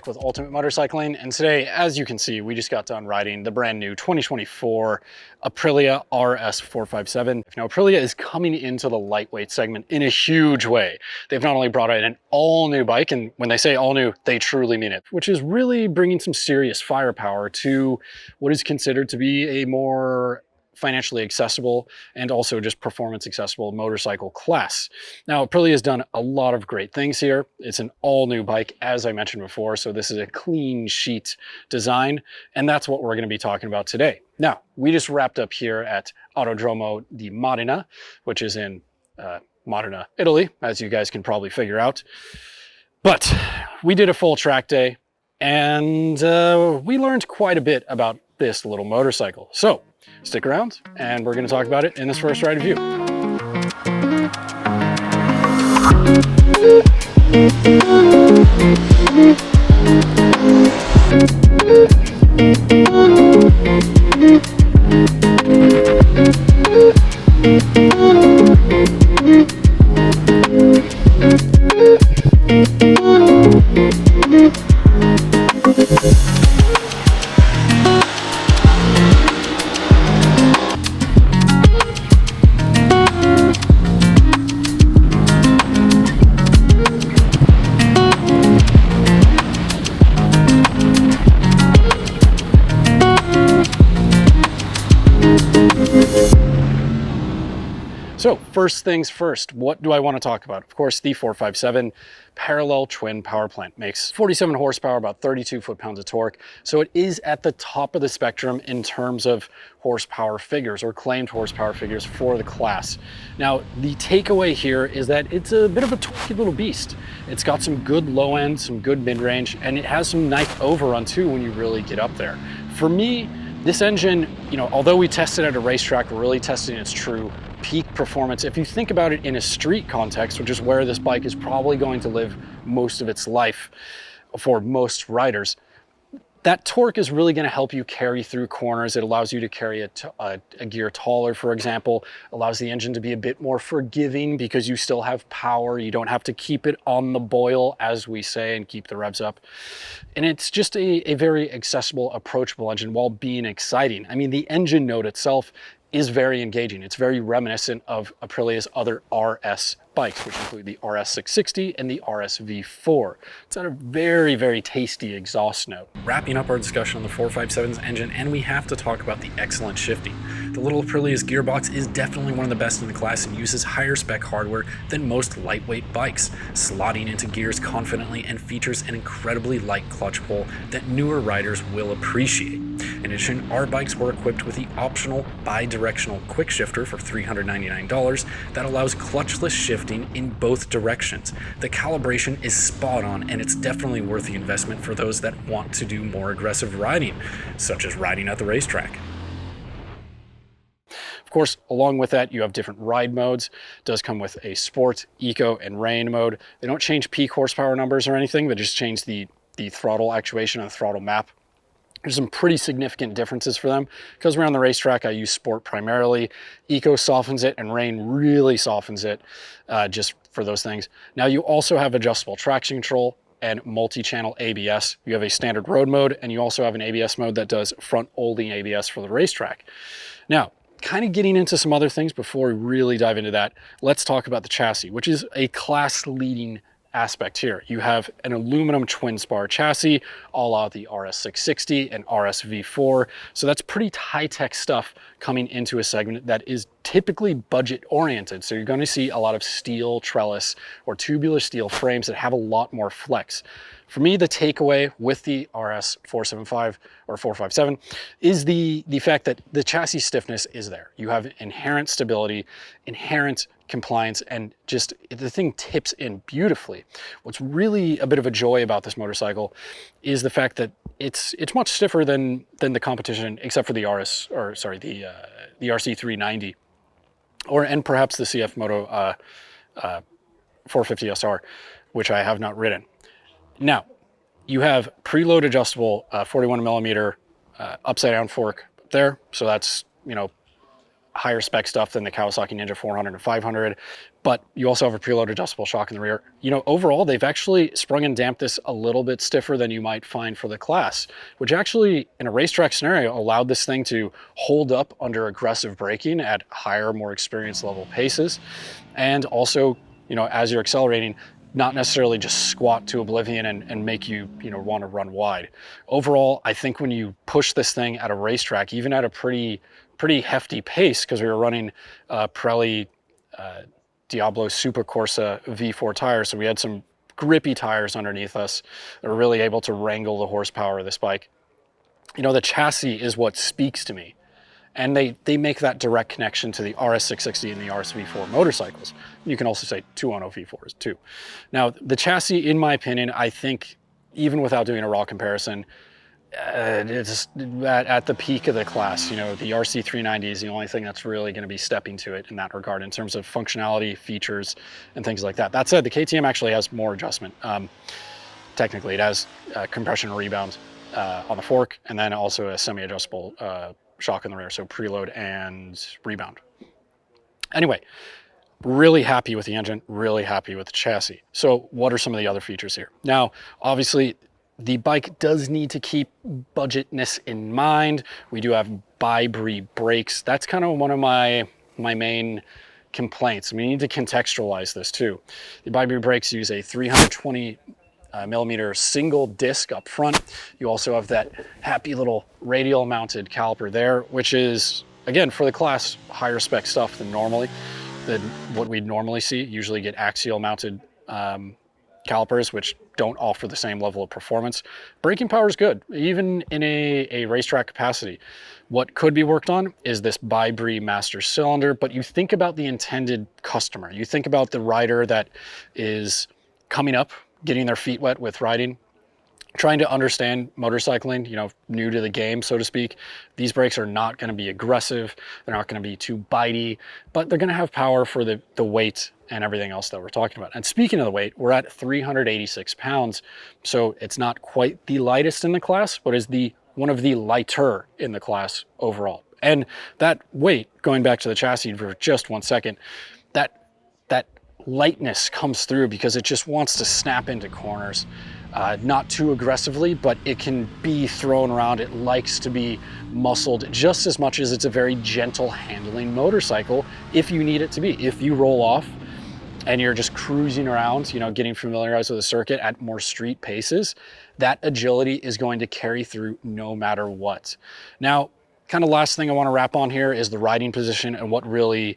with Ultimate Motorcycling, and today, as you can see, we just got done riding the brand new 2024 Aprilia RS 457. Now, Aprilia is coming into the lightweight segment in a huge way. They've not only brought out an all-new bike, and when they say all-new, they truly mean it, which is really bringing some serious firepower to what is considered to be a more financially accessible and also just performance accessible motorcycle class. Now, Aprilia has done a lot of great things here. It's an all new bike, as I mentioned before, so this is a clean sheet design, and that's what we're going to be talking about today. Now, we just wrapped up here at Autodromo di Modena, which is in Modena, Italy, as you guys can probably figure out. But we did a full track day, and we learned quite a bit about this little motorcycle. So stick around, and we're going to talk about it in this first ride review. So first things first, what do I want to talk about? Of course, the 457 parallel twin power plant makes 47 horsepower, about 32 foot-pounds of torque. So it is at the top of the spectrum in terms of horsepower figures or claimed horsepower figures for the class. Now, the takeaway here is that it's a bit of a torquey little beast. It's got some good low end, some good mid-range, and it has some nice overrun too when you really get up there. For me, this engine, although we tested at a racetrack, we're really testing its true peak performance. If you think about it in a street context, which is where this bike is probably going to live most of its life for most riders, that torque is really going to help you carry through corners. It allows you to carry a gear taller, for example, allows the engine to be a bit more forgiving because you still have power. You don't have to keep it on the boil, as we say, and keep the revs up. And it's just a very accessible, approachable engine while being exciting. I mean, the engine note itself is very engaging. It's very reminiscent of Aprilia's other RS bikes, which include the RS 660 and the RS V4. It's got a very, very tasty exhaust note. Wrapping up our discussion on the 457's engine, and we have to talk about the excellent shifting. The little Aprilia's gearbox is definitely one of the best in the class and uses higher spec hardware than most lightweight bikes, slotting into gears confidently, and features an incredibly light clutch pull that newer riders will appreciate. In addition, our bikes were equipped with the optional bi-directional quick shifter for $399 that allows clutchless shifting in both directions. The calibration is spot on, and it's definitely worth the investment for those that want to do more aggressive riding, such as riding at the racetrack. Of course, along with that, you have different ride modes. It does come with a sport, eco, and rain mode. They don't change peak horsepower numbers or anything, they just change the throttle actuation and the throttle map. There's some pretty significant differences for them. Because we're on the racetrack, I use sport primarily. Eco softens it, and rain really softens it just for those things. Now, you also have adjustable traction control and multi-channel ABS. You have a standard road mode, and you also have an ABS mode that does front-folding ABS for the racetrack. Now, kind of getting into some other things before we really dive into that, let's talk about the chassis, which is a class-leading aspect here. You have an aluminum twin spar chassis, a la the RS 660 and RS V4. So that's pretty high-tech stuff coming into a segment that is typically budget oriented. So you're going to see a lot of steel trellis or tubular steel frames that have a lot more flex. For me, the takeaway with the RS 475 or 457 is the fact that the chassis stiffness is there. You have inherent stability, inherent compliance, and just the thing tips in beautifully. What's really a bit of a joy about this motorcycle is the fact that it's much stiffer than the competition, except for the the RC390, and perhaps the CF Moto 450 SR, which I have not ridden. Now, you have preload adjustable 41 millimeter upside down fork there. So that's, higher spec stuff than the Kawasaki Ninja 400 and 500, but you also have a preload adjustable shock in the rear. You know, overall, they've actually sprung and damped this a little bit stiffer than you might find for the class, which actually, in a racetrack scenario, allowed this thing to hold up under aggressive braking at higher, more experience level paces. And also, you know, as you're accelerating, not necessarily just squat to oblivion and make you, you know, want to run wide. Overall, I think when you push this thing at a racetrack, even at a pretty hefty pace, because we were running Pirelli Diablo Super Corsa V4 tires, so we had some grippy tires underneath us that were really able to wrangle the horsepower of this bike. You know, the chassis is what speaks to me. And they make that direct connection to the RS 660 and the RS V4 motorcycles. You can also say 210 V4s too. Now, the chassis, in my opinion, I think, even without doing a raw comparison, it's at the peak of the class. You know, the RC 390 is the only thing that's really going to be stepping to it in that regard in terms of functionality, features, and things like that. That said, the KTM actually has more adjustment. Technically, it has compression and rebound on the fork, and then also a semi-adjustable shock in the rear, so preload and rebound. Anyway, really happy with the engine, really happy with the chassis. So what are some of the other features here? Now, obviously, the bike does need to keep budgetness in mind. We do have bi-bree brakes. That's kind of one of my main complaints. We need to contextualize this too. The bi-bree brakes use a 320 millimeter single disc up front. You also have that happy little radial mounted caliper there, which is, again, for the class, higher spec stuff than what we'd normally see. Usually get axial mounted calipers, which don't offer the same level of performance. Braking power is good, even in a racetrack capacity. What could be worked on is this bi-bree master cylinder, but you think about the intended customer. You think about the rider that is coming up, getting their feet wet with riding, trying to understand motorcycling, you know, new to the game, so to speak. These brakes are not going to be aggressive. They're not going to be too bitey, but they're going to have power for the weight and everything else that we're talking about. And speaking of the weight, we're at 386 pounds. So it's not quite the lightest in the class, but is one of the lighter in the class overall. And that weight, going back to the chassis for just 1 second, that lightness comes through because it just wants to snap into corners, not too aggressively, but it can be thrown around. It likes to be muscled just as much as it's a very gentle handling motorcycle if you need it to be. If you roll off and you're just cruising around, you know, getting familiarized with the circuit at more street paces, that agility is going to carry through no matter what. Now, kind of last thing I want to wrap on here is the riding position, and what really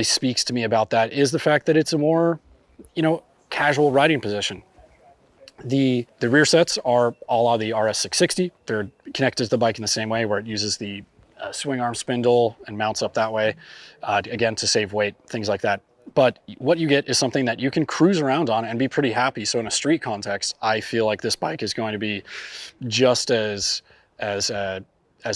speaks to me about that is the fact that it's a more, you know, casual riding position. The rear sets are a la the RS 660. They're connected to the bike in the same way, where it uses the swing arm spindle and mounts up that way, again, to save weight, things like that. But what you get is something that you can cruise around on and be pretty happy. So in a street context, I feel like this bike is going to be just as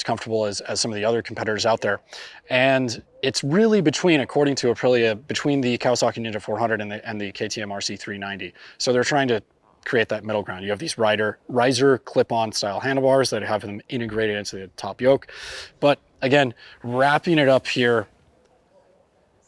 comfortable as some of the other competitors out there. And it's really between, according to Aprilia, between the Kawasaki Ninja 400 and the KTM RC 390. So they're trying to create that middle ground. You have these riser clip-on style handlebars that have them integrated into the top yoke. But again, wrapping it up here,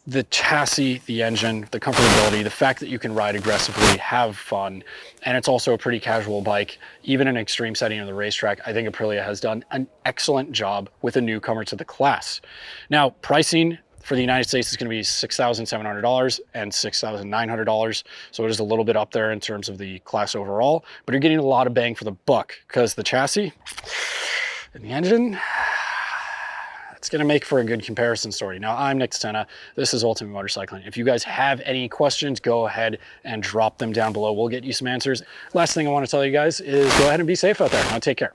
the chassis, the engine, the comfortability, the fact that you can ride aggressively, have fun, and it's also a pretty casual bike, even in an extreme setting of the racetrack. I think Aprilia has done an excellent job with a newcomer to the class. Now, pricing for the United States is going to be $6,700 and $6,900. So it is a little bit up there in terms of the class overall, but you're getting a lot of bang for the buck because the chassis and the engine, it's going to make for a good comparison story. Now, I'm Nick Stenna. This is Ultimate Motorcycling. If you guys have any questions, go ahead and drop them down below. We'll get you some answers. Last thing I want to tell you guys is go ahead and be safe out there. Now, take care.